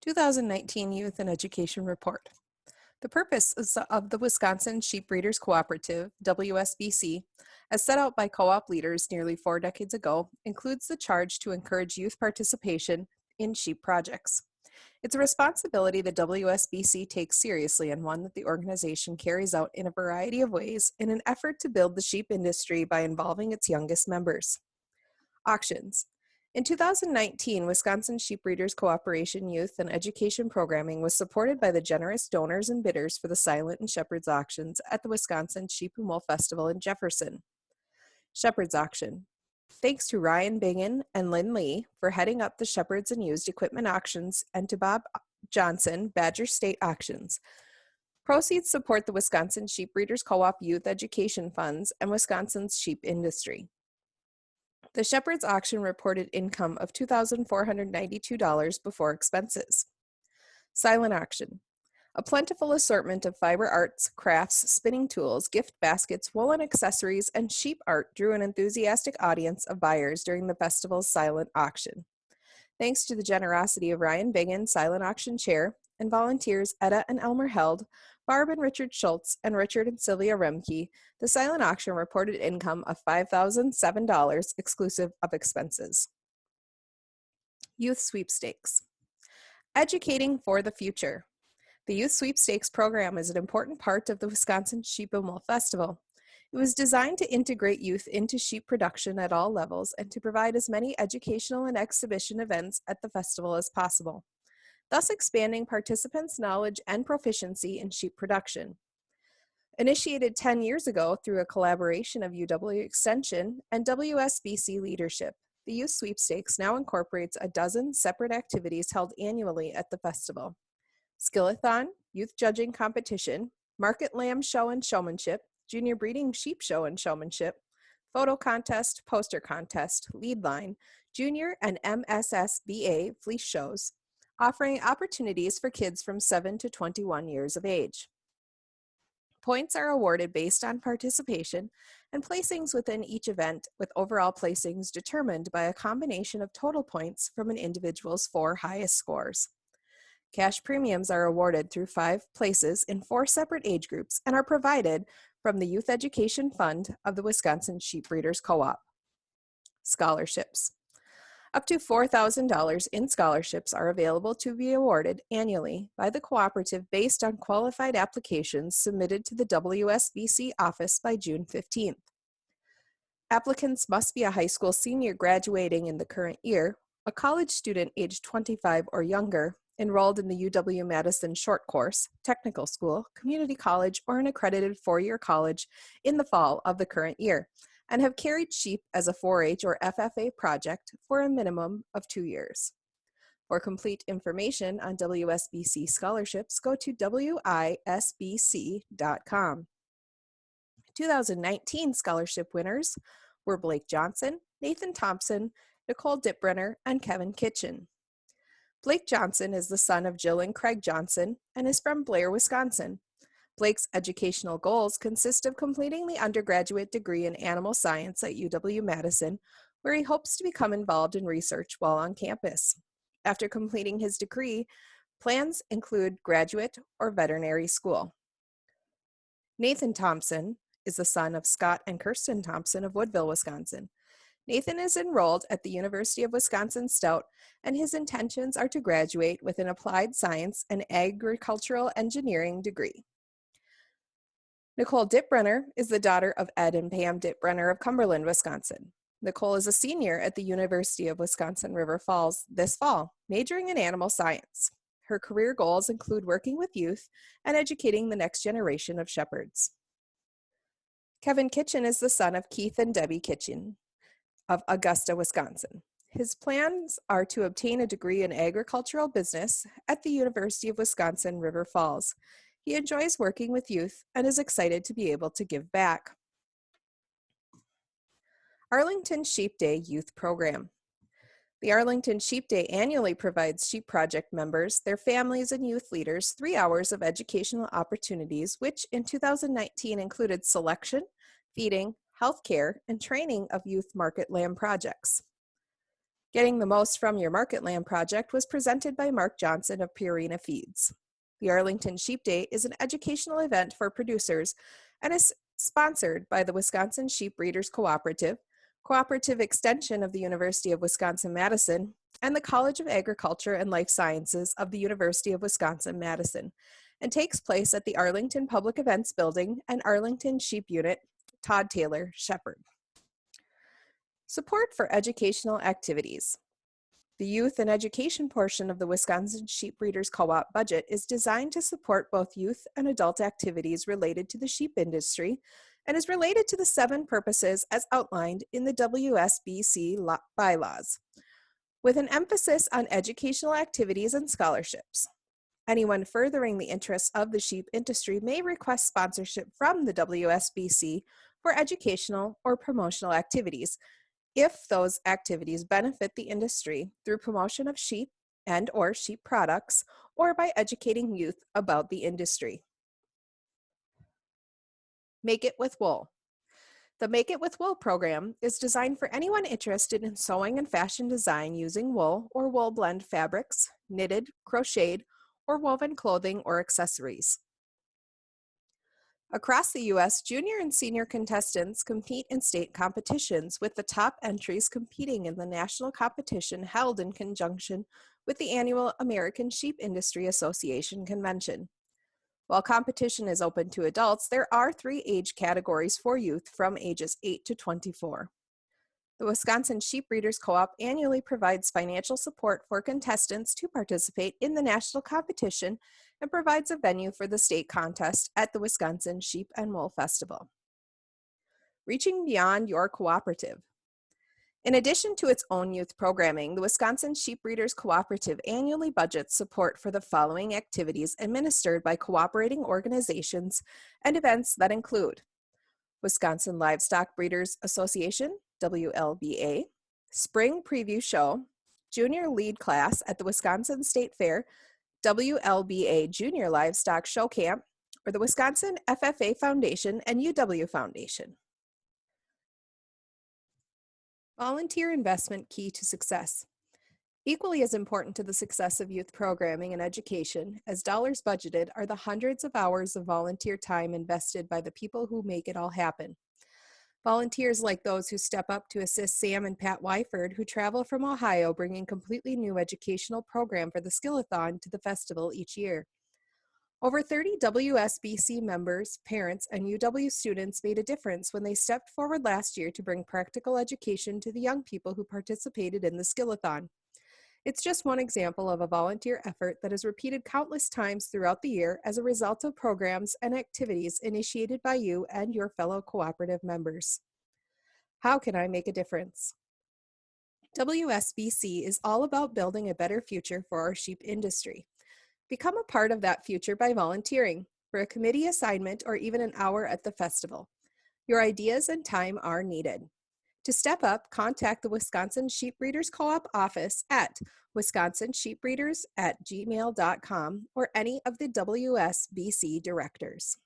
2019 Youth and Education Report. The purpose of the Wisconsin Sheep Breeders Cooperative, WSBC, as set out by co-op leaders nearly 4 decades ago, includes the charge to encourage youth participation in sheep projects. It's a responsibility the WSBC takes seriously and one that the organization carries out in a variety of ways in an effort to build the sheep industry by involving its youngest members. Auctions. In 2019, Wisconsin Sheep Breeders Cooperation Youth and Education Programming was supported by the generous donors and bidders for the Silent and Shepherd's auctions at the Wisconsin Sheep and Wool Festival in Jefferson. Shepherd's Auction. Thanks to Ryan Bingen and Lynn Lee for heading up the Shepherds and Used Equipment Auctions, and to Bob Johnson, Badger State Auctions. Proceeds support the Wisconsin Sheep Breeders Co-op Youth Education Funds and Wisconsin's sheep industry. The Shepherd's Auction reported income of $2,492 before expenses. Silent Auction. A plentiful assortment of fiber arts, crafts, spinning tools, gift baskets, woolen accessories, and sheep art drew an enthusiastic audience of buyers during the festival's silent auction. Thanks to the generosity of Ryan Bingen, Silent Auction Chair, and volunteers Etta and Elmer Held, Barb and Richard Schultz, and Richard and Sylvia Remke, the silent auction reported income of $5,007 exclusive of expenses. Youth Sweepstakes. Educating for the future. The Youth Sweepstakes program is an important part of the Wisconsin Sheep and Wool Festival. It was designed to integrate youth into sheep production at all levels and to provide as many educational and exhibition events at the festival as possible, thus expanding participants' knowledge and proficiency in sheep production. Initiated 10 years ago through a collaboration of UW Extension and WSBC leadership, the Youth Sweepstakes now incorporates a dozen separate activities held annually at the festival. Skillathon, Youth Judging Competition, Market Lamb Show and Showmanship, Junior Breeding Sheep Show and Showmanship, Photo Contest, Poster Contest, Lead Line, Junior and MSSBA Fleece Shows, offering opportunities for kids from 7 to 21 years of age. Points are awarded based on participation and placings within each event, with overall placings determined by a combination of total points from an individual's 4 highest scores. Cash premiums are awarded through 5 places in 4 separate age groups and are provided from the Youth Education Fund of the Wisconsin Sheep Breeders Co-op. Scholarships. Up to $4,000 in scholarships are available to be awarded annually by the cooperative based on qualified applications submitted to the WSBC office by June 15th. Applicants must be a high school senior graduating in the current year, a college student aged 25 or younger, enrolled in the UW-Madison short course, technical school, community college, or an accredited 4-year college in the fall of the current year, and have carried sheep as a 4-H or FFA project for a minimum of 2 years. For complete information on WSBC scholarships, go to wisbc.com. 2019 scholarship winners were Blake Johnson, Nathan Thompson, Nicole Dipbrenner, and Kevin Kitchen. Blake Johnson is the son of Jill and Craig Johnson and is from Blair, Wisconsin. Blake's educational goals consist of completing the undergraduate degree in animal science at UW-Madison, where he hopes to become involved in research while on campus. After completing his degree, plans include graduate or veterinary school. Nathan Thompson is the son of Scott and Kirsten Thompson of Woodville, Wisconsin. Nathan is enrolled at the University of Wisconsin-Stout, and his intentions are to graduate with an applied science and agricultural engineering degree. Nicole Dipbrenner is the daughter of Ed and Pam Dipbrenner of Cumberland, Wisconsin. Nicole is a senior at the University of Wisconsin-River Falls this fall, majoring in animal science. Her career goals include working with youth and educating the next generation of shepherds. Kevin Kitchen is the son of Keith and Debbie Kitchen of Augusta, Wisconsin. His plans are to obtain a degree in agricultural business at the University of Wisconsin-River Falls. He enjoys working with youth and is excited to be able to give back. Arlington Sheep Day Youth Program. The Arlington Sheep Day annually provides Sheep Project members, their families, and youth leaders 3 hours of educational opportunities, which in 2019 included selection, feeding, healthcare, and training of youth market lamb projects. Getting the most from your market land project was presented by Mark Johnson of Purina Feeds. The Arlington Sheep Day is an educational event for producers and is sponsored by the Wisconsin Sheep Breeders Cooperative, Cooperative Extension of the University of Wisconsin-Madison, and the College of Agriculture and Life Sciences of the University of Wisconsin-Madison, and takes place at the Arlington Public Events Building and Arlington Sheep Unit, Todd Taylor, Shepherd. Support for educational activities. The youth and education portion of the Wisconsin Sheep Breeders Co-op budget is designed to support both youth and adult activities related to the sheep industry and is related to the 7 purposes as outlined in the WSBC bylaws, with an emphasis on educational activities and scholarships. Anyone furthering the interests of the sheep industry may request sponsorship from the WSBC for educational or promotional activities, if those activities benefit the industry through promotion of sheep and or sheep products, or by educating youth about the industry. Make It With Wool. The Make It With Wool program is designed for anyone interested in sewing and fashion design using wool or wool blend fabrics, knitted, crocheted, or woven clothing or accessories. Across the U.S., junior and senior contestants compete in state competitions, with the top entries competing in the national competition held in conjunction with the annual American Sheep Industry Association convention. While competition is open to adults, there are 3 age categories for youth from ages 8 to 24. The Wisconsin Sheep Breeders Co-op annually provides financial support for contestants to participate in the national competition and provides a venue for the state contest at the Wisconsin Sheep and Wool Festival. Reaching beyond your cooperative. In addition to its own youth programming, the Wisconsin Sheep Breeders Cooperative annually budgets support for the following activities administered by cooperating organizations and events that include Wisconsin Livestock Breeders Association, WLBA, Spring Preview Show, Junior Lead Class at the Wisconsin State Fair, WLBA Junior Livestock Show Camp, or the Wisconsin FFA Foundation and UW Foundation. Volunteer investment key to success. Equally as important to the success of youth programming and education as dollars budgeted are the hundreds of hours of volunteer time invested by the people who make it all happen. Volunteers like those who step up to assist Sam and Pat Wyford, who travel from Ohio bringing completely new educational program for the Skillathon to the festival each year. Over 30 WSBC members, parents, and UW students made a difference when they stepped forward last year to bring practical education to the young people who participated in the Skillathon. It's just one example of a volunteer effort that is repeated countless times throughout the year as a result of programs and activities initiated by you and your fellow cooperative members. How can I make a difference? WSBC is all about building a better future for our sheep industry. Become a part of that future by volunteering for a committee assignment or even an hour at the festival. Your ideas and time are needed. To step up, contact the Wisconsin Sheep Breeders Co-op office at wisconsinsheepbreeders@gmail.com or any of the WSBC directors.